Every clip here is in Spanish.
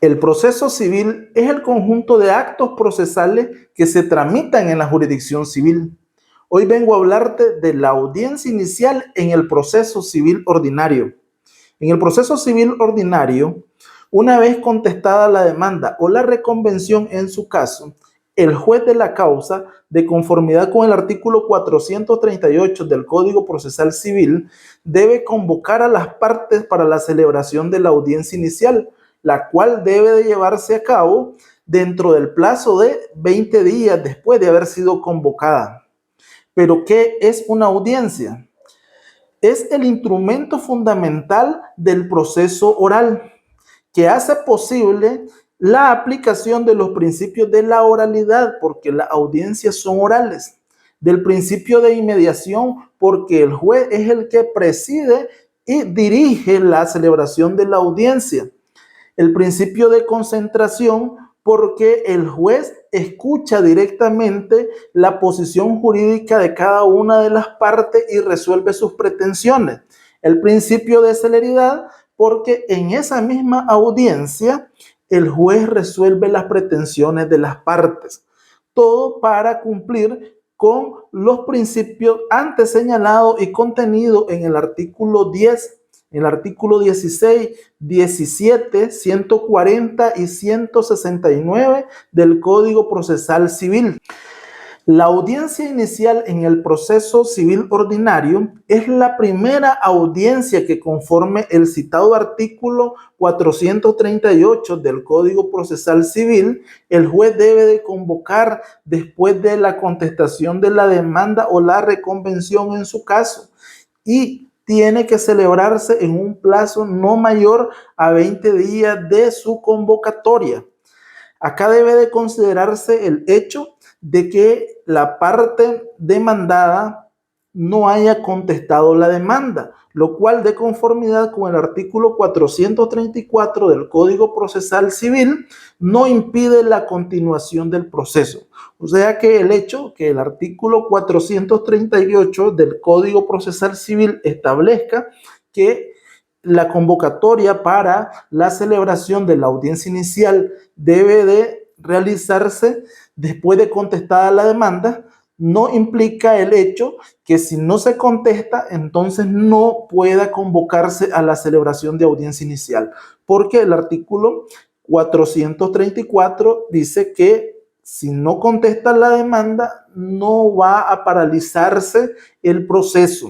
El proceso civil es el conjunto de actos procesales que se tramitan en la jurisdicción civil. Hoy vengo a hablarte de la audiencia inicial en el proceso civil ordinario. En el proceso civil ordinario, una vez contestada la demanda o la reconvención en su caso, el juez de la causa, de conformidad con el artículo 438 del Código Procesal Civil, debe convocar a las partes para la celebración de la audiencia inicial, la cual debe de llevarse a cabo dentro del plazo de 20 días después de haber sido convocada. ¿Pero qué es una audiencia? Es el instrumento fundamental del proceso oral que hace posible la aplicación de los principios de la oralidad, porque las audiencias son orales, del principio de inmediación, porque el juez es el que preside y dirige la celebración de la audiencia, el principio de concentración, porque el juez escucha directamente la posición jurídica de cada una de las partes y resuelve sus pretensiones. El principio de celeridad, porque en esa misma audiencia el juez resuelve las pretensiones de las partes. Todo para cumplir con los principios antes señalados y contenidos en el artículo 10, en el artículo 16, 17, 140 y 169 del Código Procesal Civil. La audiencia inicial en el proceso civil ordinario es la primera audiencia que, conforme el citado artículo 438 del Código Procesal Civil, el juez debe de convocar después de la contestación de la demanda o la reconvención en su caso, y tiene que celebrarse en un plazo no mayor a 20 días de su convocatoria. Acá debe de considerarse el hecho de que la parte demandada no haya contestado la demanda, lo cual, de conformidad con el artículo 434 del Código Procesal Civil, no impide la continuación del proceso. O sea que el hecho que el artículo 438 del Código Procesal Civil establezca que la convocatoria para la celebración de la audiencia inicial debe de realizarse después de contestada la demanda, no implica el hecho que si no se contesta, entonces no pueda convocarse a la celebración de audiencia inicial, porque el artículo 434 dice que si no contesta la demanda, no va a paralizarse el proceso.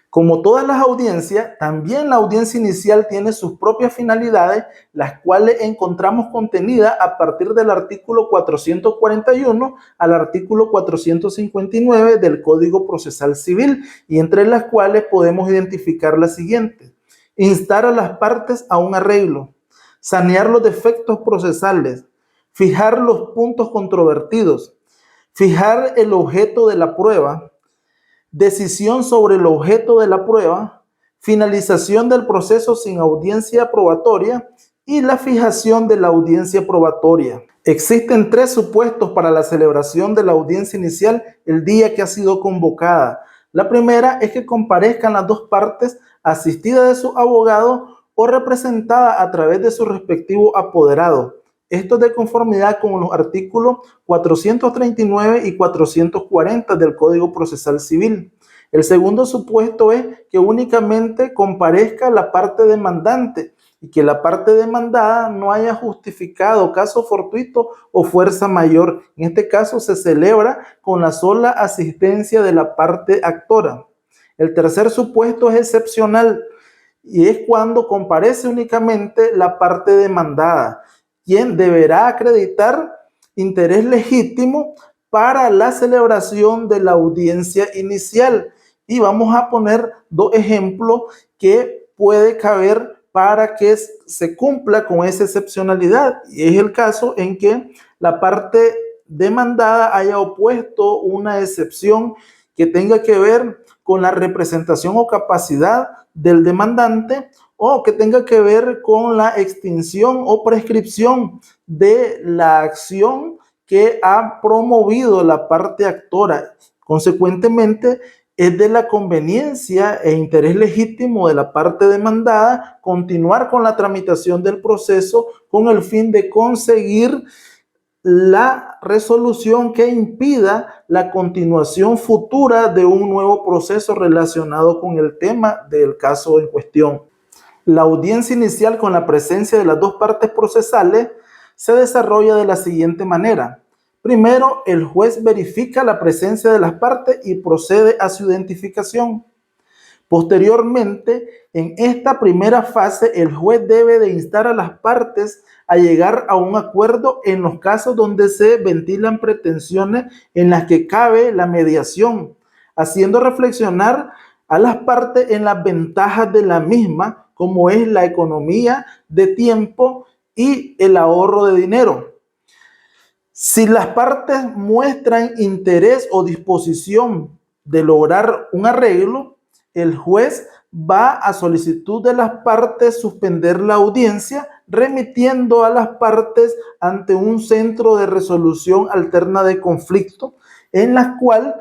Como todas las audiencias, también la audiencia inicial tiene sus propias finalidades, las cuales encontramos contenidas a partir del artículo 441 al artículo 459 del Código Procesal Civil, y entre las cuales podemos identificar las siguientes: instar a las partes a un arreglo, sanear los defectos procesales, fijar los puntos controvertidos, fijar el objeto de la prueba, decisión sobre el objeto de la prueba, finalización del proceso sin audiencia probatoria y la fijación de la audiencia probatoria. Existen 3 supuestos para la celebración de la audiencia inicial el día que ha sido convocada. La primera es que comparezcan las 2 partes asistidas de su abogado o representada a través de su respectivo apoderado. Esto es de conformidad con los artículos 439 y 440 del Código Procesal Civil. El segundo supuesto es que únicamente comparezca la parte demandante y que la parte demandada no haya justificado caso fortuito o fuerza mayor. En este caso se celebra con la sola asistencia de la parte actora. El tercer supuesto es excepcional y es cuando comparece únicamente la parte demandada, quien deberá acreditar interés legítimo para la celebración de la audiencia inicial. Y vamos a poner 2 ejemplos que puede caber para que se cumpla con esa excepcionalidad. Y es el caso en que la parte demandada haya opuesto una excepción que tenga que ver con la representación o capacidad del demandante, o que tenga que ver con la extinción o prescripción de la acción que ha promovido la parte actora. Consecuentemente, es de la conveniencia e interés legítimo de la parte demandada continuar con la tramitación del proceso con el fin de conseguir la resolución que impida la continuación futura de un nuevo proceso relacionado con el tema del caso en cuestión. La audiencia inicial con la presencia de las dos partes procesales se desarrolla de la siguiente manera. Primero, el juez verifica la presencia de las partes y procede a su identificación. Posteriormente, en esta primera fase, el juez debe de instar a las partes a llegar a un acuerdo en los casos donde se ventilan pretensiones en las que cabe la mediación, haciendo reflexionar a las partes en las ventajas de la misma, como es la economía de tiempo y el ahorro de dinero. Si las partes muestran interés o disposición de lograr un arreglo, el juez va a solicitud de las partes suspender la audiencia, remitiendo a las partes ante un centro de resolución alterna de conflicto, en la cual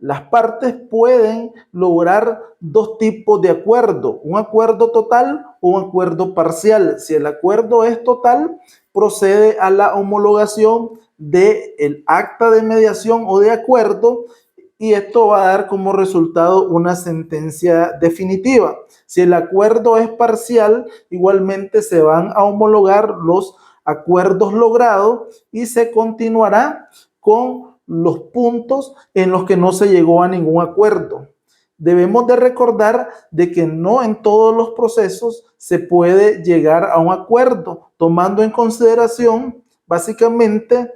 las partes pueden lograr dos tipos de acuerdo, un acuerdo total o un acuerdo parcial. Si el acuerdo es total, procede a la homologación del acta de mediación o de acuerdo, y esto va a dar como resultado una sentencia definitiva. Si el acuerdo es parcial, igualmente se van a homologar los acuerdos logrados y se continuará con los puntos en los que no se llegó a ningún acuerdo. Debemos de recordar de que no en todos los procesos se puede llegar a un acuerdo, tomando en consideración básicamente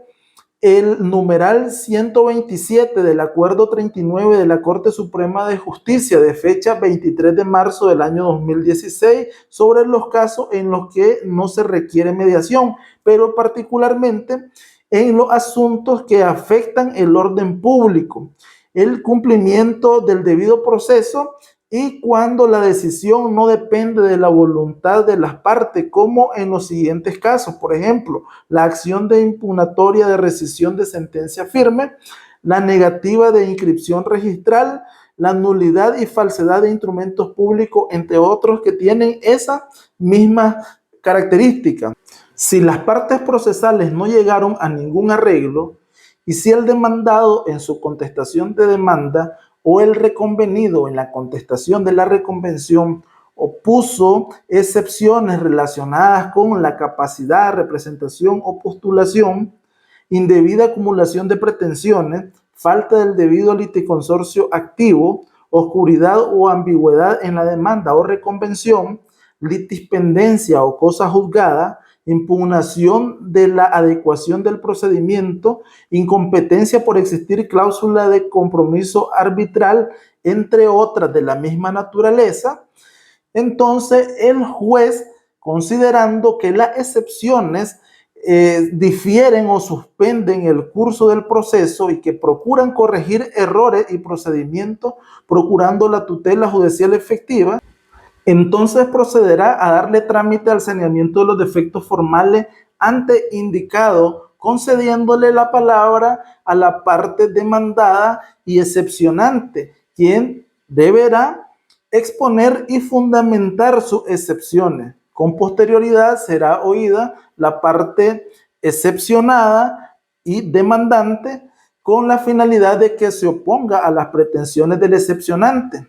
el numeral 127 del Acuerdo 39 de la Corte Suprema de Justicia de fecha 23 de marzo del año 2016 sobre los casos en los que no se requiere mediación, pero particularmente en los asuntos que afectan el orden público, el cumplimiento del debido proceso y cuando la decisión no depende de la voluntad de las partes, como en los siguientes casos. Por ejemplo, la acción de impugnatoria de rescisión de sentencia firme, la negativa de inscripción registral, la nulidad y falsedad de instrumentos públicos, entre otros que tienen esa misma característica. Si las partes procesales no llegaron a ningún arreglo y si el demandado en su contestación de demanda o el reconvenido en la contestación de la reconvención opuso excepciones relacionadas con la capacidad, representación o postulación, indebida acumulación de pretensiones, falta del debido liticonsorcio activo, oscuridad o ambigüedad en la demanda o reconvención, litispendencia o cosa juzgada, impugnación de la adecuación del procedimiento, incompetencia por existir cláusula de compromiso arbitral, entre otras de la misma naturaleza, entonces el juez, considerando que las excepciones difieren o suspenden el curso del proceso y que procuran corregir errores y procedimientos, procurando la tutela judicial efectiva, entonces procederá a darle trámite al saneamiento de los defectos formales antes indicado, concediéndole la palabra a la parte demandada y excepcionante, quien deberá exponer y fundamentar sus excepciones. Con posterioridad será oída la parte excepcionada y demandante con la finalidad de que se oponga a las pretensiones del excepcionante.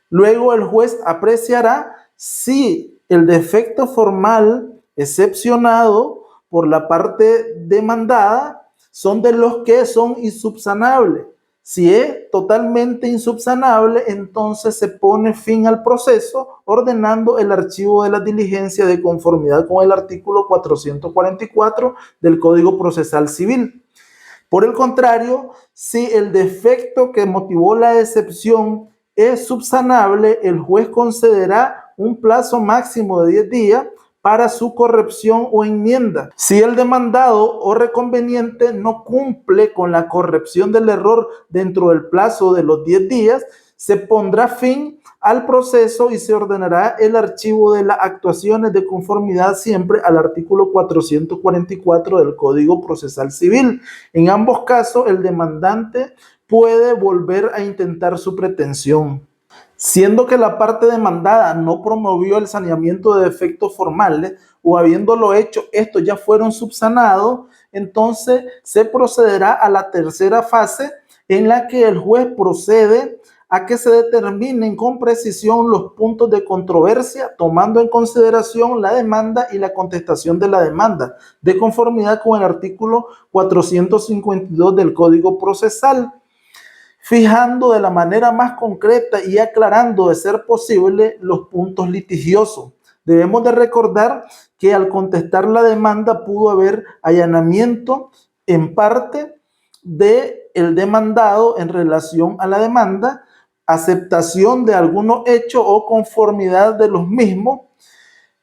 Luego el juez apreciará si el defecto formal excepcionado por la parte demandada son de los que son insubsanables. Si es totalmente insubsanable, entonces se pone fin al proceso ordenando el archivo de la diligencia de conformidad con el artículo 444 del Código Procesal Civil. Por el contrario, si el defecto que motivó la excepción es subsanable, el juez concederá un plazo máximo de 10 días para su corrección o enmienda. Si el demandado o reconveniente no cumple con la corrección del error dentro del plazo de los 10 días, se pondrá fin al proceso y se ordenará el archivo de las actuaciones de conformidad siempre al artículo 444 del Código Procesal Civil. En ambos casos, el demandante puede volver a intentar su pretensión. Siendo que la parte demandada no promovió el saneamiento de defectos formales o habiéndolo hecho, estos ya fueron subsanados, entonces se procederá a la tercera fase en la que el juez procede a que se determinen con precisión los puntos de controversia, tomando en consideración la demanda y la contestación de la demanda, de conformidad con el artículo 452 del Código Procesal, fijando de la manera más concreta y aclarando, de ser posible, los puntos litigiosos. Debemos de recordar que al contestar la demanda pudo haber allanamiento en parte del demandado en relación a la demanda, aceptación de algunos hechos o conformidad de los mismos,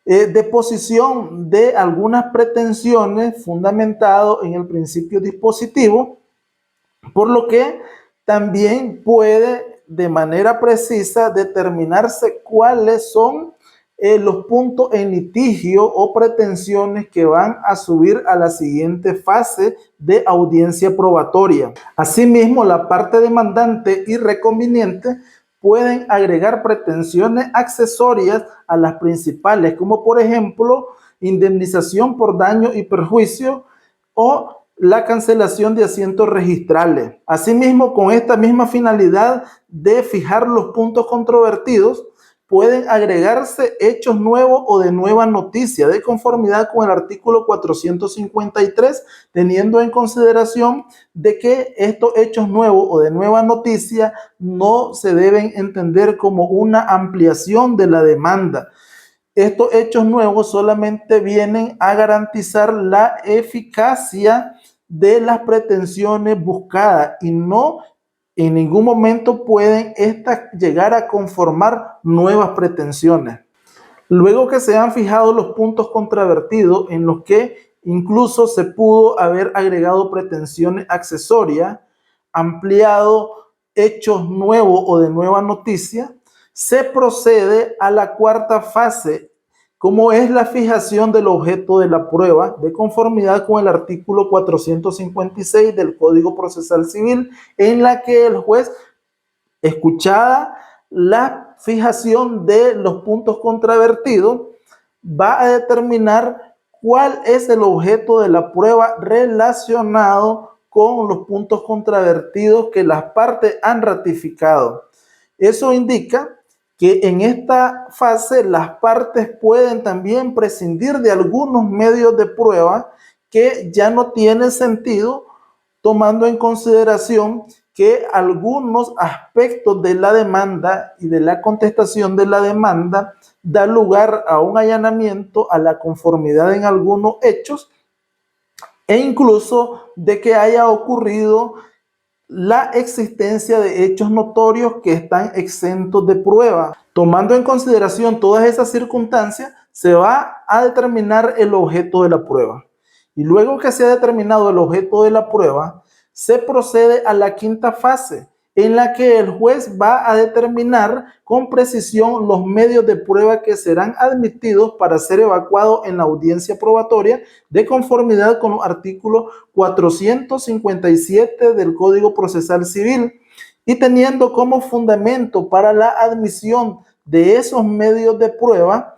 deposición de algunas pretensiones fundamentado en el principio dispositivo, por lo que también puede de manera precisa determinarse cuáles son los puntos en litigio o pretensiones que van a subir a la siguiente fase de audiencia probatoria. Asimismo, la parte demandante y reconveniente pueden agregar pretensiones accesorias a las principales, como por ejemplo indemnización por daño y perjuicio o la cancelación de asientos registrales. Asimismo, con esta misma finalidad de fijar los puntos controvertidos, pueden agregarse hechos nuevos o de nueva noticia, de conformidad con el artículo 453, teniendo en consideración de que estos hechos nuevos o de nueva noticia no se deben entender como una ampliación de la demanda. Estos hechos nuevos solamente vienen a garantizar la eficacia de las pretensiones buscadas y no en ningún momento pueden estas llegar a conformar nuevas pretensiones. Luego que se han fijado los puntos controvertidos en los que incluso se pudo haber agregado pretensiones accesorias, ampliado hechos nuevos o de nueva noticia, se procede a la cuarta fase, como es la fijación del objeto de la prueba, de conformidad con el artículo 456 del Código Procesal Civil, en la que el juez, escuchada la fijación de los puntos controvertidos, va a determinar cuál es el objeto de la prueba relacionado con los puntos controvertidos que las partes han ratificado. Eso indica que en esta fase las partes pueden también prescindir de algunos medios de prueba que ya no tienen sentido, tomando en consideración que algunos aspectos de la demanda y de la contestación de la demanda da lugar a un allanamiento a la conformidad en algunos hechos e incluso de que haya ocurrido la existencia de hechos notorios que están exentos de prueba. Tomando en consideración todas esas circunstancias, se va a determinar el objeto de la prueba. Y luego que se ha determinado el objeto de la prueba, se procede a la quinta fase, en la que el juez va a determinar con precisión los medios de prueba que serán admitidos para ser evacuados en la audiencia probatoria, de conformidad con los artículos 457 del Código Procesal Civil, y teniendo como fundamento para la admisión de esos medios de prueba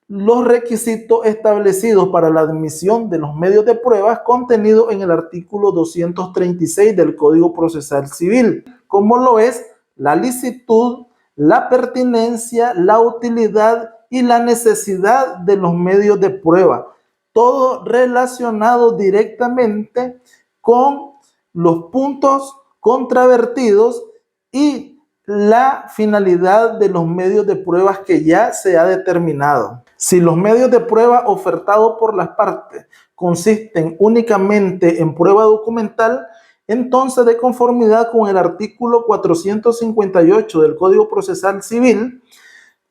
los requisitos establecidos para la admisión de los medios de prueba contenidos en el artículo 236 del Código Procesal Civil, como lo es la licitud, la pertinencia, la utilidad y la necesidad de los medios de prueba, todo relacionado directamente con los puntos controvertidos y la finalidad de los medios de pruebas que ya se ha determinado. Si los medios de prueba ofertados por las partes consisten únicamente en prueba documental, entonces, de conformidad con el artículo 458 del Código Procesal Civil,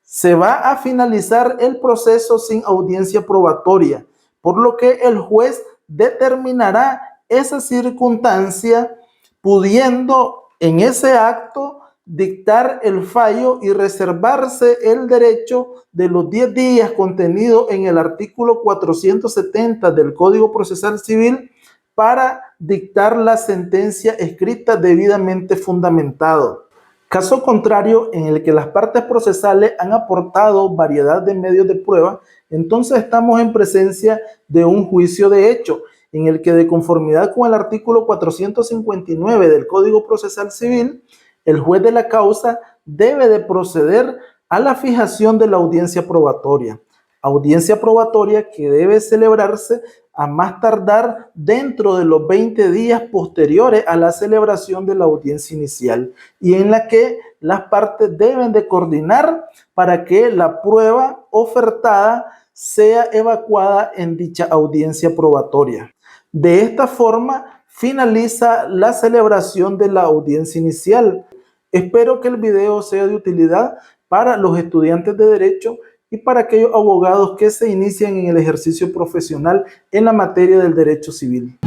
se va a finalizar el proceso sin audiencia probatoria, por lo que el juez determinará esa circunstancia, pudiendo en ese acto dictar el fallo y reservarse el derecho de los 10 días contenido en el artículo 470 del Código Procesal Civil para dictar la sentencia escrita debidamente fundamentado. Caso contrario, en el que las partes procesales han aportado variedad de medios de prueba, entonces estamos en presencia de un juicio de hecho, en el que de conformidad con el artículo 459 del Código Procesal Civil, el juez de la causa debe de proceder a la fijación de la audiencia probatoria. Audiencia probatoria que debe celebrarse a más tardar dentro de los 20 días posteriores a la celebración de la audiencia inicial y en la que las partes deben de coordinar para que la prueba ofertada sea evacuada en dicha audiencia probatoria. De esta forma finaliza la celebración de la audiencia inicial. Espero que el video sea de utilidad para los estudiantes de Derecho y para aquellos abogados que se inician en el ejercicio profesional en la materia del derecho civil.